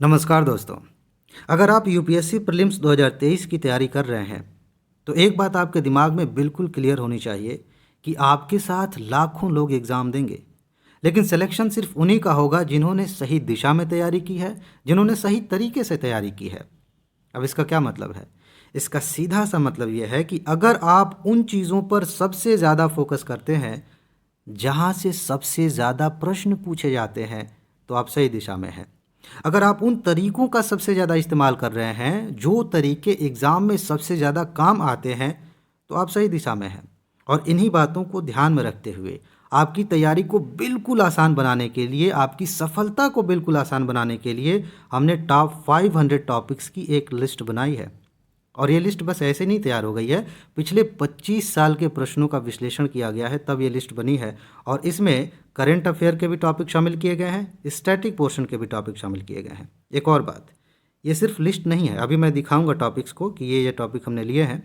नमस्कार दोस्तों। अगर आप यूपीएससी प्रीलिम्स 2023 की तैयारी कर रहे हैं तो एक बात आपके दिमाग में बिल्कुल क्लियर होनी चाहिए कि आपके साथ लाखों लोग एग्ज़ाम देंगे, लेकिन सिलेक्शन सिर्फ उन्हीं का होगा जिन्होंने सही दिशा में तैयारी की है, जिन्होंने सही तरीके से तैयारी की है। अब इसका क्या मतलब है? इसका सीधा सा मतलब यह है कि अगर आप उन चीज़ों पर सबसे ज़्यादा फोकस करते हैं जहाँ से सबसे ज़्यादा प्रश्न पूछे जाते हैं, तो आप सही दिशा में हैं। अगर आप उन तरीकों का सबसे ज़्यादा इस्तेमाल कर रहे हैं जो तरीके एग्ज़ाम में सबसे ज़्यादा काम आते हैं, तो आप सही दिशा में हैं। और इन्हीं बातों को ध्यान में रखते हुए आपकी तैयारी को बिल्कुल आसान बनाने के लिए, आपकी सफलता को बिल्कुल आसान बनाने के लिए हमने टॉप 500 टॉपिक्स की एक लिस्ट बनाई है। और ये लिस्ट बस ऐसे नहीं तैयार हो गई है, पिछले 25 साल के प्रश्नों का विश्लेषण किया गया है तब ये लिस्ट बनी है। और इसमें करंट अफेयर के भी टॉपिक शामिल किए गए हैं, स्टैटिक पोर्शन के भी टॉपिक शामिल किए गए हैं। एक और बात, ये सिर्फ लिस्ट नहीं है, अभी मैं दिखाऊंगा टॉपिक्स को कि ये टॉपिक हमने लिए हैं।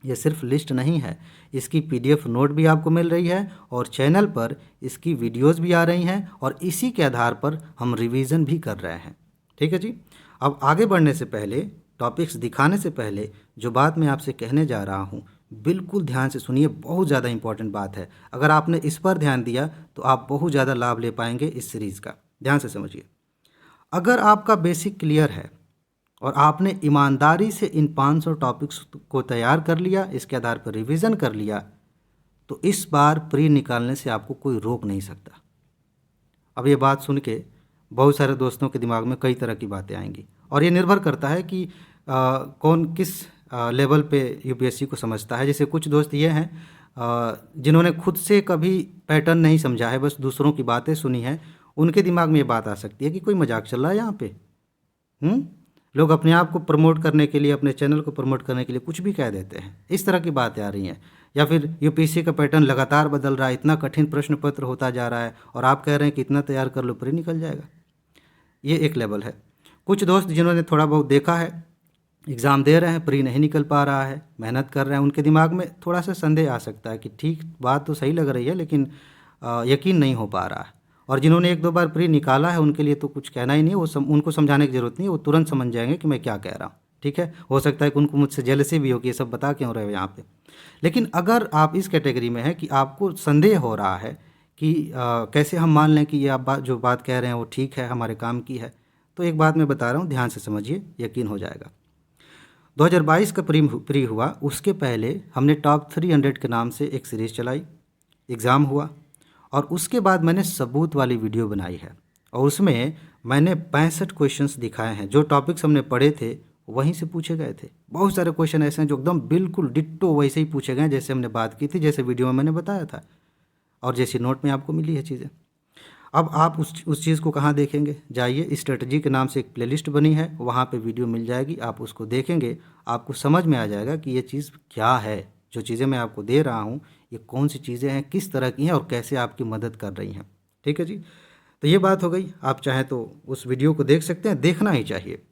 ये सिर्फ लिस्ट नहीं है, इसकी पीडीएफ नोट भी आपको मिल रही है और चैनल पर इसकी वीडियोस भी आ रही हैं और इसी के आधार पर हम रिवीजन भी कर रहे हैं। ठीक है जी। अब आगे बढ़ने से पहले, टॉपिक्स दिखाने से पहले, जो बात मैं आपसे कहने जा रहा हूँ बिल्कुल ध्यान से सुनिए, बहुत ज़्यादा इंपॉर्टेंट बात है। अगर आपने इस पर ध्यान दिया तो आप बहुत ज़्यादा लाभ ले पाएंगे इस सीरीज़ का। ध्यान से समझिए। अगर आपका बेसिक क्लियर है और आपने ईमानदारी से इन 500 टॉपिक्स को तैयार कर लिया, इसके आधार पर रिवीजन कर लिया, तो इस बार प्री निकालने से आपको कोई रोक नहीं सकता। अब ये बात सुन के बहुत सारे दोस्तों के दिमाग में कई तरह की बातें आएंगी और ये निर्भर करता है कि कौन किस लेवल पे यूपीएससी को समझता है। जैसे कुछ दोस्त ये हैं जिन्होंने खुद से कभी पैटर्न नहीं समझा है, बस दूसरों की बातें सुनी है, उनके दिमाग में ये बात आ सकती है कि कोई मजाक चल रहा है यहाँ पे। लोग अपने आप को प्रमोट करने के लिए, अपने चैनल को प्रमोट करने के लिए कुछ भी कह देते हैं, इस तरह की बातें आ रही हैं। या फिर यूपीएससी का पैटर्न लगातार बदल रहा है, इतना कठिन प्रश्न पत्र होता जा रहा है और आप कह रहे हैं कि इतना तैयार कर लो प्री निकल जाएगा। ये एक लेवल है। कुछ दोस्त जिन्होंने थोड़ा बहुत देखा है, एग्ज़ाम दे रहे हैं, प्री नहीं निकल पा रहा है, मेहनत कर रहे हैं, उनके दिमाग में थोड़ा सा संदेह आ सकता है कि ठीक बात तो सही लग रही है लेकिन यकीन नहीं हो पा रहा है। और जिन्होंने एक दो बार प्री निकाला है उनके लिए तो कुछ कहना ही नहीं है, उनको समझाने की ज़रूरत नहीं है, वो तुरंत समझ जाएंगे कि मैं क्या कह रहा हूँ। ठीक है, हो सकता है कि उनको मुझसे जेलसी भी हो कि ये सब बता क्यों रहे हो यहाँ पे। लेकिन अगर आप इस कैटेगरी में हैं कि आपको संदेह हो रहा है कि कैसे हम मान लें कि ये आप जो बात कह रहे हैं वो ठीक है, हमारे काम की है, तो एक बात मैं बता रहा हूँ, ध्यान से समझिए, यकीन हो जाएगा। 2022 का प्री हुआ, उसके पहले हमने टॉप 300 के नाम से एक सीरीज़ चलाई, एग्ज़ाम हुआ और उसके बाद मैंने सबूत वाली वीडियो बनाई है और उसमें मैंने 65 क्वेश्चंस दिखाए हैं। जो टॉपिक्स हमने पढ़े थे वहीं से पूछे गए थे। बहुत सारे क्वेश्चन ऐसे हैं जो एकदम बिल्कुल डिट्टो वैसे ही पूछे गए जैसे हमने बात की थी, जैसे वीडियो में मैंने बताया था और जैसी नोट में आपको मिली है चीज़ें। अब आप उस चीज़ को कहाँ देखेंगे? जाइए, स्ट्रेटजी के नाम से एक प्लेलिस्ट बनी है, वहाँ पे वीडियो मिल जाएगी, आप उसको देखेंगे, आपको समझ में आ जाएगा कि ये चीज़ क्या है। जो चीज़ें मैं आपको दे रहा हूँ ये कौन सी चीज़ें हैं, किस तरह की हैं और कैसे आपकी मदद कर रही हैं। ठीक है जी। तो ये बात हो गई। आप चाहें तो उस वीडियो को देख सकते हैं, देखना ही चाहिए।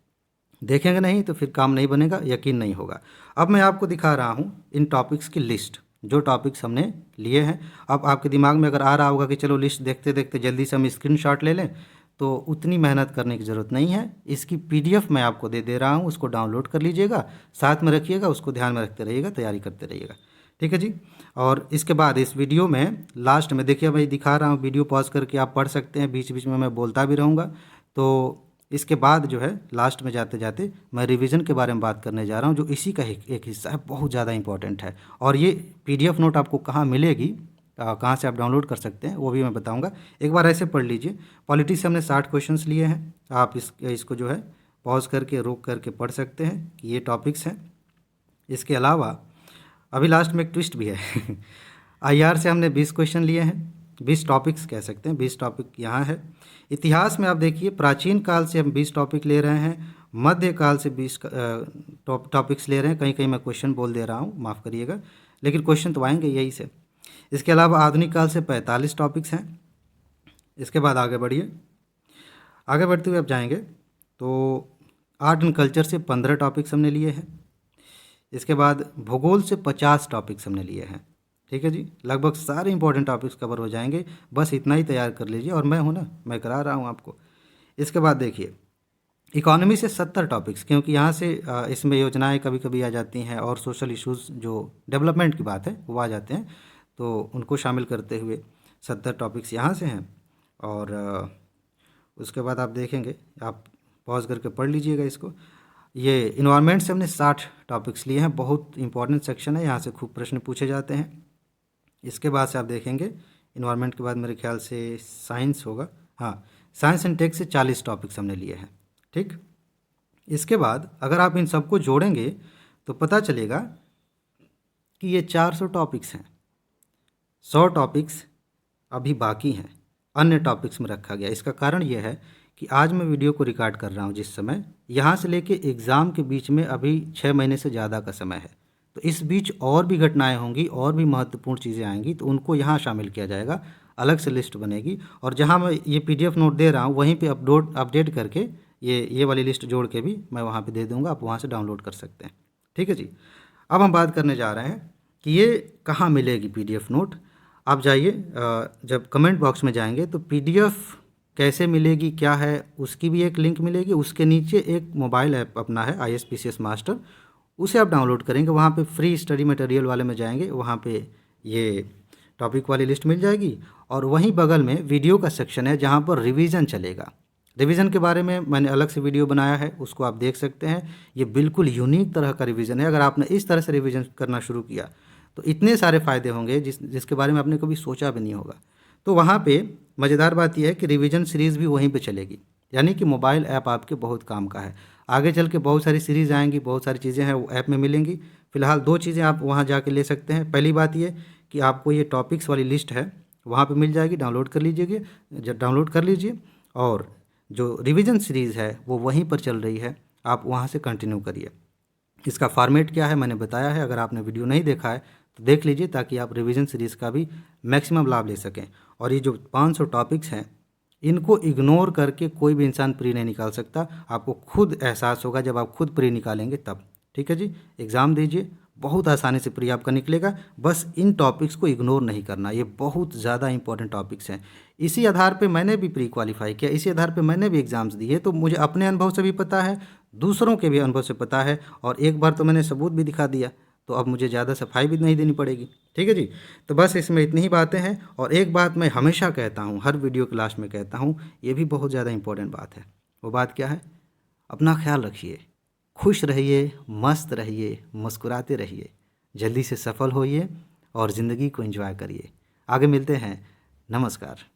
देखेंगे नहीं तो फिर काम नहीं बनेगा, यकीन नहीं होगा। अब मैं आपको दिखा रहा हूँ इन टॉपिक्स की लिस्ट, जो टॉपिक्स हमने लिए हैं। अब आपके दिमाग में अगर आ रहा होगा कि चलो लिस्ट देखते देखते जल्दी से हम स्क्रीनशॉट ले लें, तो उतनी मेहनत करने की ज़रूरत नहीं है। इसकी पीडीएफ मैं आपको दे दे रहा हूँ, उसको डाउनलोड कर लीजिएगा, साथ में रखिएगा, उसको ध्यान में रखते रहिएगा, तैयारी करते रहिएगा। ठीक है जी। और इसके बाद इस वीडियो में लास्ट में देखिए, मैं दिखा रहा हूँ, वीडियो पॉज करके आप पढ़ सकते हैं, बीच बीच में मैं बोलता भी रहूँगा। तो इसके बाद जो है लास्ट में जाते जाते मैं रिवीजन के बारे में बात करने जा रहा हूँ, जो इसी का एक हिस्सा है, बहुत ज़्यादा इंपॉर्टेंट है। और ये पीडीएफ नोट आपको कहाँ मिलेगी, कहाँ से आप डाउनलोड कर सकते हैं, वो भी मैं बताऊंगा। एक बार ऐसे पढ़ लीजिए। पॉलिटी से हमने 60 क्वेश्चंस लिए हैं, आप इसको जो है पॉज करके रोक करके पढ़ सकते हैं कि ये टॉपिक्स हैं। इसके अलावा अभी लास्ट में एक ट्विस्ट भी है आईआर से हमने 20 क्वेश्चन लिए हैं, 20 टॉपिक्स कह सकते हैं, 20 टॉपिक यहाँ है। इतिहास में आप देखिए, प्राचीन काल से हम 20 टॉपिक ले रहे हैं, मध्य काल से 20 टॉपिक्स ले रहे हैं। कहीं कहीं मैं क्वेश्चन बोल दे रहा हूँ, माफ़ करिएगा, लेकिन क्वेश्चन तो आएंगे यही से। इसके अलावा आधुनिक काल से 45 टॉपिक्स हैं। इसके बाद आगे बढ़िए, आगे बढ़ते हुए आप जाएंगे तो आर्ट एंड कल्चर से 15 टॉपिक्स हमने लिए हैं। इसके बाद भूगोल से 50 टॉपिक्स हमने लिए हैं। ठीक है जी, लगभग सारे इंपॉर्टेंट टॉपिक्स कवर हो जाएंगे, बस इतना ही तैयार कर लीजिए और मैं हूँ ना, मैं करा रहा हूँ आपको। इसके बाद देखिए, इकोनॉमी से 70 टॉपिक्स, क्योंकि यहाँ से इसमें योजनाएं कभी कभी आ जाती हैं और सोशल इश्यूज जो डेवलपमेंट की बात है वो आ जाते हैं, तो उनको शामिल करते हुए 70 टॉपिक्स यहाँ से हैं। और उसके बाद आप देखेंगे, आप पॉज करके पढ़ लीजिएगा इसको। ये इन्वायरमेंट से हमने 60 टॉपिक्स लिए हैं, बहुत इंपॉर्टेंट सेक्शन है, यहाँ से खूब प्रश्न पूछे जाते हैं। इसके बाद से आप देखेंगे इन्वायरमेंट के बाद मेरे ख्याल से साइंस होगा, हाँ, साइंस एंड टेक से 40 टॉपिक्स हमने लिए हैं, ठीक। इसके बाद अगर आप इन सबको जोड़ेंगे तो पता चलेगा कि ये 400 टॉपिक्स हैं। 100 टॉपिक्स अभी बाकी हैं, अन्य टॉपिक्स में रखा गया। इसका कारण ये है कि आज मैं वीडियो को रिकॉर्ड कर रहा हूँ जिस समय, यहाँ से लेके एग्ज़ाम के बीच में अभी 6 महीने से ज़्यादा का समय है, तो इस बीच और भी घटनाएं होंगी और भी महत्वपूर्ण चीज़ें आएंगी, तो उनको यहाँ शामिल किया जाएगा, अलग से लिस्ट बनेगी। और जहाँ मैं ये PDF नोट दे रहा हूँ वहीं पे अपडेट करके ये वाली लिस्ट जोड़ के भी मैं वहाँ पे दे दूँगा, आप वहाँ से डाउनलोड कर सकते हैं, ठीक है जी। अब हम बात करने जा रहे हैं कि ये कहाँ मिलेगी PDF नोट। आप जाइए, जब कमेंट बॉक्स में जाएंगे तो PDF कैसे मिलेगी क्या है उसकी भी एक लिंक मिलेगी, उसके नीचे एक मोबाइल ऐप अपना है ISPCS मास्टर, उसे आप डाउनलोड करेंगे, वहाँ पे फ्री स्टडी मटेरियल वाले में जाएंगे, वहाँ पे ये टॉपिक वाली लिस्ट मिल जाएगी। और वहीं बगल में वीडियो का सेक्शन है जहाँ पर रिवीजन चलेगा। रिवीजन के बारे में मैंने अलग से वीडियो बनाया है, उसको आप देख सकते हैं। ये बिल्कुल यूनिक तरह का रिवीजन है, अगर आपने इस तरह से रिवीजन करना शुरू किया तो इतने सारे फ़ायदे होंगे जिसके बारे में आपने कभी सोचा भी नहीं होगा। तो वहाँ पे मज़ेदार बात यह है कि रिवीजन सीरीज़ भी वहीं पे चलेगी, यानी कि मोबाइल ऐप आपके बहुत काम का है। आगे चल के बहुत सारी सीरीज़ आएंगी, बहुत सारी चीज़ें हैं वो ऐप में मिलेंगी। फ़िलहाल 2 चीज़ें आप वहाँ जाके ले सकते हैं। पहली बात ये कि आपको ये टॉपिक्स वाली लिस्ट है वहाँ पे मिल जाएगी, डाउनलोड कर लीजिए, डाउनलोड कर लीजिए। और जो रिवीजन सीरीज़ है वो वहीं पर चल रही है, आप वहाँ से कंटिन्यू करिए। इसका फॉर्मेट क्या है मैंने बताया है, अगर आपने वीडियो नहीं देखा है तो देख लीजिए, ताकि आप रिवीजन सीरीज़ का भी मैक्सिमम लाभ ले सकें। और ये जो 500 टॉपिक्स हैं इनको इग्नोर करके कोई भी इंसान प्री नहीं निकाल सकता, आपको खुद एहसास होगा जब आप खुद प्री निकालेंगे तब, ठीक है जी। एग्ज़ाम दीजिए, बहुत आसानी से प्री आपका निकलेगा, बस इन टॉपिक्स को इग्नोर नहीं करना, ये बहुत ज़्यादा इंपॉर्टेंट टॉपिक्स हैं। इसी आधार पे मैंने भी प्री क्वालिफाई किया, इसी आधार पे मैंने भी एग्ज़ाम्स दिए, तो मुझे अपने अनुभव से भी पता है, दूसरों के भी अनुभव से पता है, और एक बार तो मैंने सबूत भी दिखा दिया, तो अब मुझे ज़्यादा सफाई भी नहीं देनी पड़ेगी, ठीक है जी। तो बस इसमें इतनी ही बातें हैं। और एक बात मैं हमेशा कहता हूँ, हर वीडियो के लास्ट में कहता हूँ, ये भी बहुत ज़्यादा इंपॉर्टेंट बात है। वो बात क्या है? अपना ख्याल रखिए, खुश रहिए, मस्त रहिए, मुस्कुराते रहिए, जल्दी से सफल होइए और ज़िंदगी को एंजॉय करिए। आगे मिलते हैं, नमस्कार।